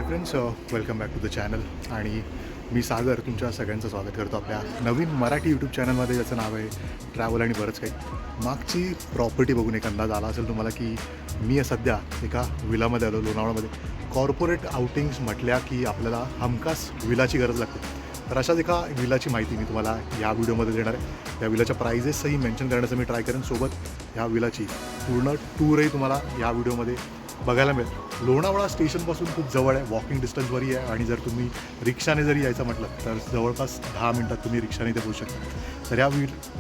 High friends, welcome back to the channel. आणि मी सागर तुमच्या सगळ्यांचं स्वागत करतो आपल्या नवीन मराठी यूट्यूब चॅनलमध्ये, ज्याचं नाव आहे ट्रॅव्हल आणि बरंच काही. मागची प्रॉपर्टी बघून एक अंदाज आला असेल तुम्हाला की मी सध्या एका विलामध्ये आलो, लोणावळामध्ये. कॉर्पोरेट आउटिंग्स म्हटल्या की आपल्याला हमखास विलाची गरज लागते. तर अशाच एका विलाची माहिती मी तुम्हाला या व्हिडिओमध्ये देणार आहे. या विलाच्या प्राइजेसही मेन्शन करण्याचं मी ट्राय करेन. सोबत ह्या विलाची पूर्ण टूरही तुम्हाला या व्हिडिओमध्ये बघायला मिळेल. लोणावळा स्टेशनपासून खूप जवळ आहे, वॉकिंग डिस्टन्सवरही आहे. आणि जर तुम्ही रिक्षाने जरी यायचं म्हटलं तर जवळपास 10 मिनटात तुम्ही रिक्षाने इथे पोहोचू शकता. तर या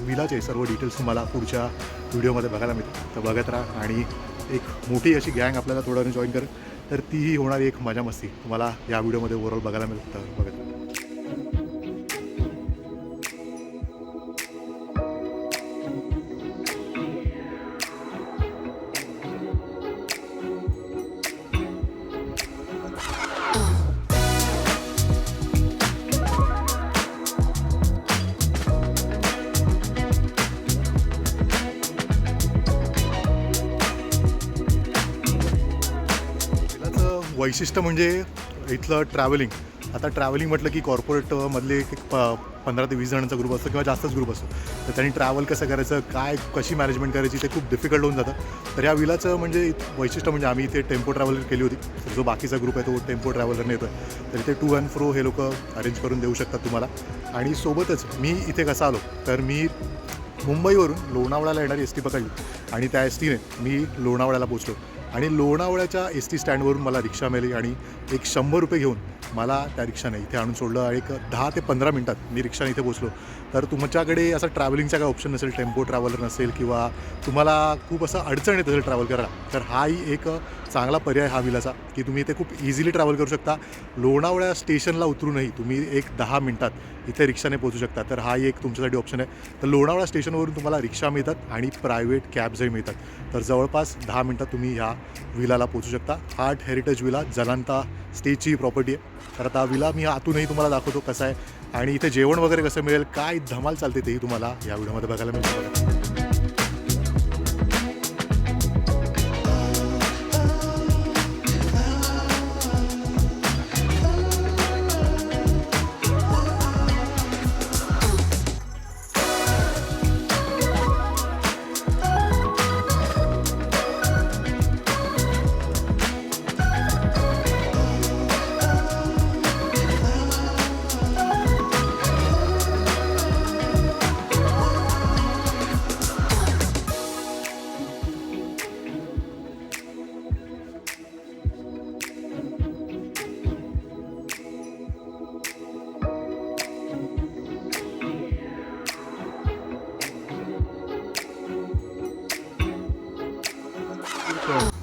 विलाचे सर्व डिटेल्स तुम्हाला पुढच्या व्हिडिओमध्ये बघायला मिळतील. तर बघत राहा. आणि एक मोठी अशी गँग आपल्याला थोड्या वेळाने जॉईन करेल, तर तीही होणारी एक मजा मस्ती तुम्हाला या व्हिडिओमध्ये ओव्हरऑल बघायला मिळेल. तर बघत राहा. वैशिष्ट्य म्हणजे इथलं ट्रॅव्हलिंग. आता ट्रॅव्हलिंग म्हटलं की कॉर्पोरेटमधले एक 15 ते 20 जणांचा ग्रुप असतो किंवा जास्तच ग्रुप असतो. तर त्यांनी ट्रॅव्हल कसं करायचं, कशी मॅनेजमेंट करायची, ते खूप डिफिकल्ट होऊन जातं. तर या विलाचं म्हणजे वैशिष्ट्य म्हणजे आम्ही इथे टेम्पो ट्रॅव्हलर केली होती. जो बाकीचा ग्रुप आहे तो टेम्पो ट्रॅव्हलरने येतो आहे. तर इथे टू अँड फ्रो हे लोक अरेंज करून देऊ शकतात तुम्हाला. आणि सोबतच मी इथे कसा आलो, तर मी मुंबईवरून लोणावळ्याला येणारी एस टी पकडली आणि त्या एस टीने मी लोणावळ्याला पोचलो. आणि लोणावळ्याच्या एस टी स्टँडवरून मला रिक्षा मिळाली आणि एक 100 रुपये घेऊन मला त्या रिक्षाने इथे आणून सोडलं. आणि एक 10 ते 15 मिनटात मी रिक्षाने इथे पोचलो. तर तुमच्याकडे असं ट्रॅव्हलिंगचा काय ऑप्शन नसेल, टेम्पो ट्रॅव्हलर नसेल किंवा तुम्हाला खूप असं अडचण येत असेल ट्रॅव्हल करायला, तर हाही एक चांगला पर्याय हा विलाचा, की तुम्ही इथे खूप इझिली ट्रॅव्हल करू शकता. लोणावळ्या स्टेशनला उतरूनही तुम्ही एक 10 मिनटात इथे रिक्षाने पोहोचू शकता. तर हाही एक तुमच्यासाठी ऑप्शन आहे. तर लोणावळा स्टेशनवरून तुम्हाला रिक्षा मिळतात आणि प्रायव्हेट कॅब्सही मिळतात. तर जवळपास 10 मिनटात तुम्ही ह्या विलाला पोहोचू शकता. हार्ट हेरिटेज विला जलांता स्टेची प्रॉपर्टी आहे. तर आता विला मी आतूनही तुम्हाला दाखवतो कसं आहे आणि इथे जेवण वगैरे कसं मिळेल, काय धमाल चालते तेही तुम्हाला या व्हिडिओमध्ये बघायला मिळेल.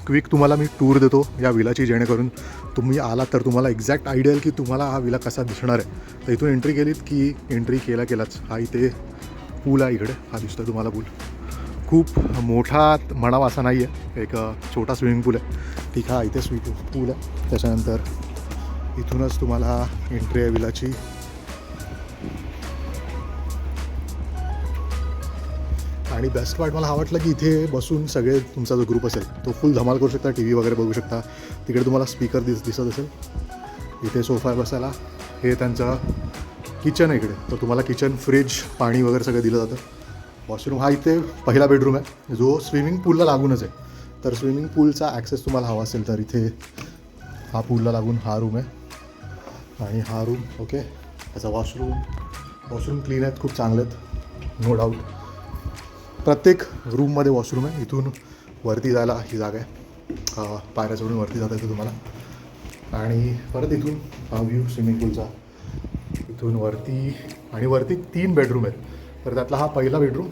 क्विक तुम्हाला मी टूर देतो या विलाची, जेणेकरून तुम्ही आलात तर तुम्हाला एक्झॅक्ट आयडिया येईल की तुम्हाला हा विला कसा दिसणार आहे. तर इथून एंट्री केलीत की एंट्री केलाच हा इथे पूल आहे. इकडे हा दिसतो तुम्हाला पूल. खूप मोठा म्हणावा असा नाही आहे, एक छोटा स्विमिंग पूल आहे. ठीक, हा इथे स्विमिंग पूल आहे. त्याच्यानंतर इथूनच तुम्हाला एंट्री आहे विलाची. आणि बेस्ट पार्ट मला हा वाटलं की इथे बसून सगळे तुमचा जो ग्रुप असेल तो फुल धमाल करू शकता, टी व्ही वगैरे बघू शकता. तिकडे तुम्हाला स्पीकर दिसत असेल. इथे सोफा बसायला. हे त्यांचं किचन आहे इकडे. तर तुम्हाला किचन, फ्रीज, पाणी वगैरे सगळं दिलं जातं. वॉशरूम हा इथे पहिला बेडरूम आहे, जो स्विमिंग पूलला लागूनच आहे. तर स्विमिंग पूलचा ॲक्सेस तुम्हाला हवा असेल तर इथे हा पूलला लागून हा रूम आहे. आणि हा रूम ओके. त्याचा वॉशरूम क्लीन आहेत, खूप चांगले आहेत, नो डाऊट. प्रत्येक रूममध्ये वॉशरूम आहे. इथून वरती जायला ही जागा आहे, पायऱ्या चढून वरती जाता येतं तुम्हाला. आणि परत इथून हा व्ह्यू स्विमिंग पूलचा. इथून वरती आणि वरती 3 बेडरूम आहेत. तर त्यातला हा पहिला बेडरूम.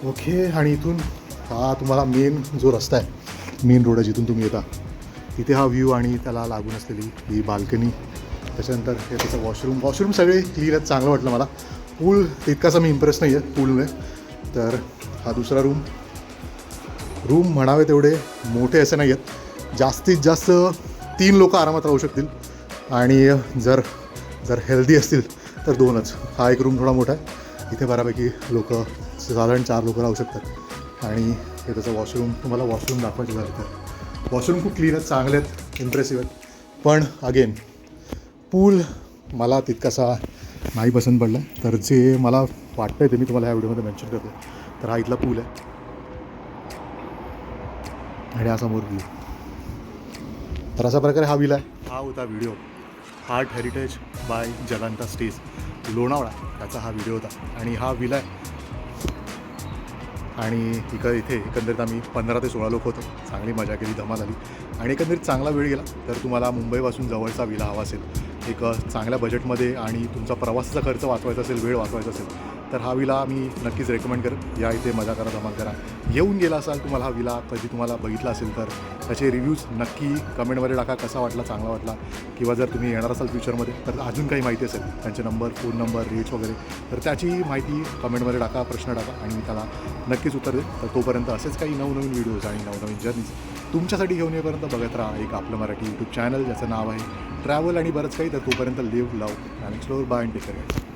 ओके. आणि इथून हा तुम्हाला मेन जो रस्ता आहे, मेन रोड आहे जिथून तुम्ही येता, इथे हा व्ह्यू आणि त्याला लागून असलेली ही बाल्कनी. त्याच्यानंतर हे त्याचं वॉशरूम सगळे क्लीन आहेत, चांगलं वाटलं मला. पूल तितकासा मी इम्प्रेस नाही आहे पूलमुळे. तर हा दुसरा रूम म्हणावे तेवढे मोठे असे नाही आहेत. जास्तीत जास्त 3 लोक आरामात राहू शकतील. आणि जर हेल्दी असतील तर 2च. हा एक रूम थोडा मोठा आहे. इथे बऱ्यापैकी लोक, साधारण 4 लोक राहू शकतात. आणि हे त्याचं वॉशरूम, तुम्हाला वॉशरूम दाखवायचं झालं तर वॉशरूम खूप क्लीन आहेत, चांगले आहेत, इम्प्रेसिव्ह आहेत. पण अगेन पूल मला तितकासा नाही पसंत पडला. तर जे मला वाटतं आहे ते मी तुम्हाला ह्या व्हिडिओमध्ये मेन्शन करतो. तर हा इथला पूल आहे आणि हा समोर व्ह्यू. तर अशा प्रकारे हा विला आहे. हा होता व्हिडिओ हार्ट हेरिटेज बाय जगांता स्टेज लोणावळा, त्याचा हा व्हिडिओ होता. आणि हा विला आहे आणि इथे एकंदरीत आम्ही 15 ते 16 लोक होतो. चांगली मजा केली, धमाल आली आणि एकंदरीत चांगला वेळ गेला. तर तुम्हाला मुंबईपासून जवळचा विला हवा असेल, एक चांगल्या बजेटमध्ये आणि तुमचा प्रवासाचा खर्च वाचवायचा असेल, वेळ वाचवायचा असेल, तर हा विला मी नक्कीच रेकमेंड करेन. या इथे मजा करा, धमाल करा. येऊन गेला असाल, तुम्हाला हा विला कधी तुम्हाला बघितला असेल तर त्याचे रिव्ह्यूज नक्की कमेंटमध्ये टाका. कसा वाटला, चांगला वाटला, किंवा जर तुम्ही येणार असाल फ्युचरमध्ये तर अजून काही माहिती असेल, त्यांचे नंबर, फोन नंबर, रेट्स वगैरे, तर त्याची माहिती कमेंटमध्ये टाका, प्रश्न टाका आणि मी त्याला नक्कीच उत्तर देईन. तर तोपर्यंत असेच काही नवनवीन व्हिडिओज आणि नवनवीन जर्नीज तुमच्यासाठी घेऊन येईपर्यंत बघत राहा एक आपलं मराठी यूट्यूब चॅनल ज्याचं नाव आहे ट्रॅव्हल आणि बरंच काही. तर तोपर्यंत लिव्ह, लव्ह आणि explore, bye and take care.